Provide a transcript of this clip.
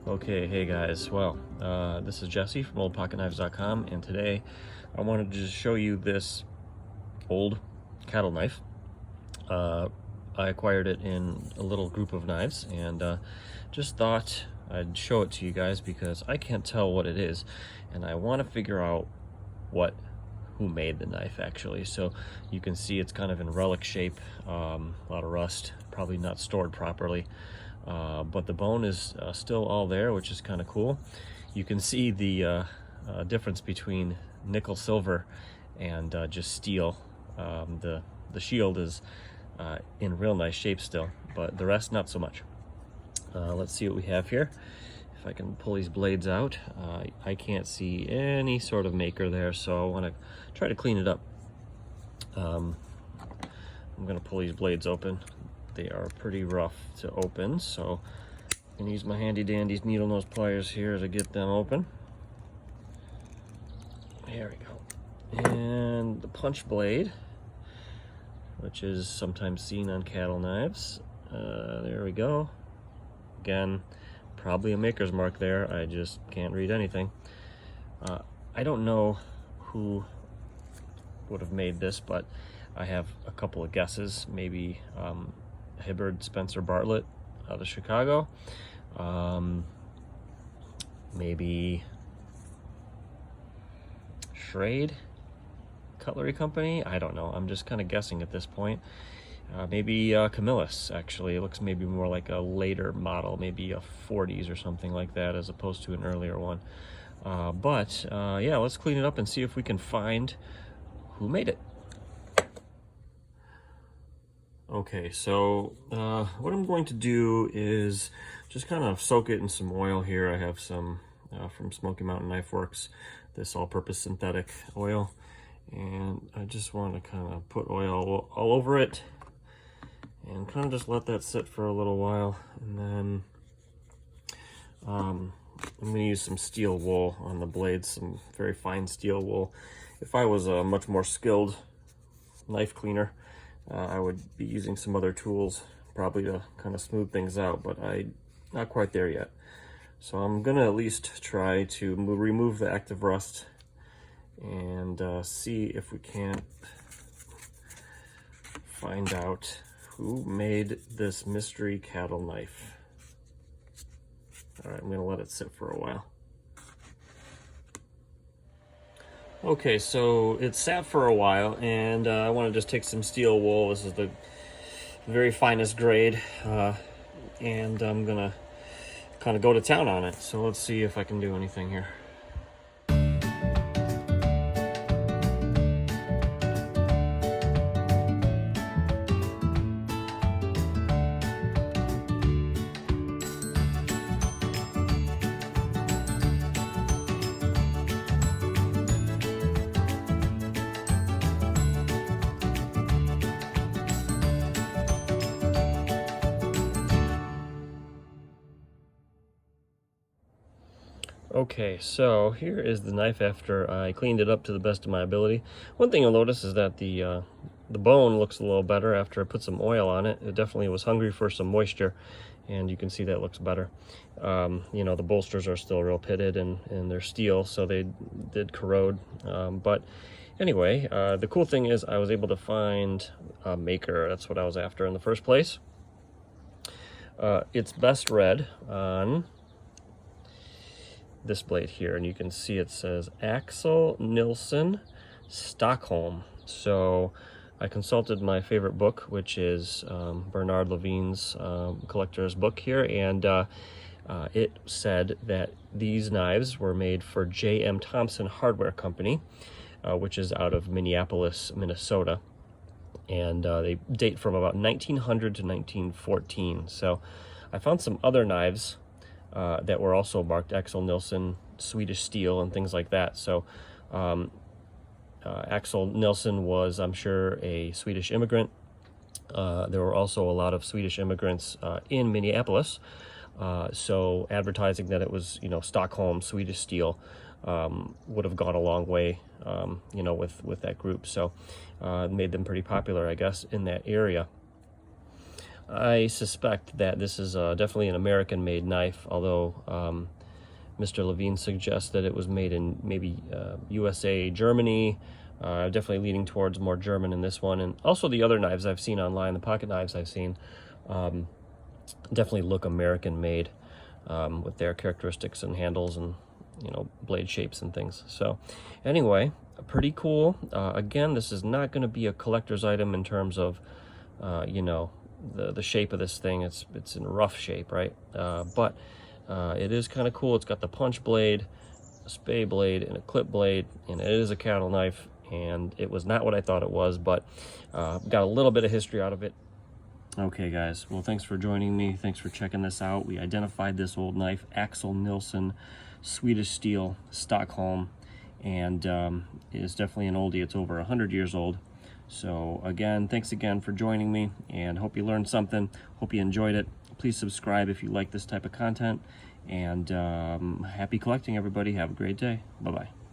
Okay, hey guys. Well, this is Jesse from oldpocketknives.com, and today I wanted to just show you this old cattle knife. I acquired it in a little group of knives, and just thought I'd show it to you guys because I can't tell what it is, and I want to figure out who made the knife actually. So you can see it's kind of in relic shape, a lot of rust, probably not stored properly. But the bone is still all there, which is kind of cool. You can see the difference between nickel silver and just steel. The shield is in real nice shape still, but the rest not so much. Let's see what we have here. If I can pull these blades out, I can't see any sort of maker there, so I want to try to clean it up. I'm going to pull these blades open. They are pretty rough to open, so I'm going to use my handy dandy needle nose pliers here to get them open. There we go. And the punch blade, which is sometimes seen on cattle knives. There we go. Again, probably a maker's mark there. I just can't read anything. I don't know who would have made this, but I have a couple of guesses. Maybe Hibbard Spencer Bartlett out of Chicago. Maybe Schrade Cutlery Company. I don't know. I'm just kind of guessing at this point. Maybe Camillus, actually. It looks maybe more like a later model, maybe a 40s or something like that, as opposed to an earlier one. Yeah, let's clean it up and see if we can find who made it. Okay, so what I'm going to do is just kind of soak it in some oil here. I have some from Smoky Mountain Knife Works, this all-purpose synthetic oil, and I just want to kind of put oil all over it and kind of just let that sit for a little while. And then I'm going to use some steel wool on the blades, some very fine steel wool. If I was a much more skilled knife cleaner, I would be using some other tools probably to kind of smooth things out, but I'm not quite there yet. So I'm gonna at least try to remove the active rust and see if we can't find out who made this mystery cattle knife. All right, I'm gonna let it sit for a while. Okay, so it sat for a while, and I want to just take some steel wool. This is the very finest grade, and I'm gonna kind of go to town on it. So let's see if I can do anything here. Okay, so here is the knife after I cleaned it up to the best of my ability. One thing you'll notice is that the bone looks a little better after I put some oil on it. It definitely was hungry for some moisture, and you can see that looks better. You know, the bolsters are still real pitted and they're steel, so they did corrode. But anyway, the cool thing is I was able to find a maker. That's what I was after in the first place. It's best read on this blade here, and you can see it says Axel Nilsson, Stockholm. So I consulted my favorite book, which is Bernard Levine's collector's book here, and it said that these knives were made for J.M. Thompson Hardware Company, which is out of Minneapolis, Minnesota, and they date from about 1900 to 1914. So I found some other knives that were also marked Axel Nilsson, Swedish steel, and things like that. So Axel Nilsson was, I'm sure, a Swedish immigrant. There were also a lot of Swedish immigrants in Minneapolis. So advertising that it was, you know, Stockholm, Swedish steel would have gone a long way, you know, with that group. So it made them pretty popular, I guess, in that area. I suspect that this is definitely an American-made knife, although Mr. Levine suggests that it was made in maybe USA, Germany. Definitely leaning towards more German in this one. And also the other knives I've seen online, the pocket knives I've seen, definitely look American-made with their characteristics and handles and, you know, blade shapes and things. So anyway, pretty cool. Again, this is not going to be a collector's item in terms of, you know, the shape of this thing. It's in rough shape, right? But it is kind of cool. It's got the punch blade, a spay blade, and a clip blade, and it is a cattle knife. And it was not what I thought it was, but got a little bit of history out of it. Okay, guys. Well, thanks for joining me. Thanks for checking this out. We identified this old knife, Axel Nilsson, Swedish steel, Stockholm, and it is definitely an oldie. It's over 100 years old. So again, thanks again for joining me, and hope you learned something. Hope you enjoyed it. Please subscribe if you like this type of content, and happy collecting, everybody. Have a great day. Bye-bye.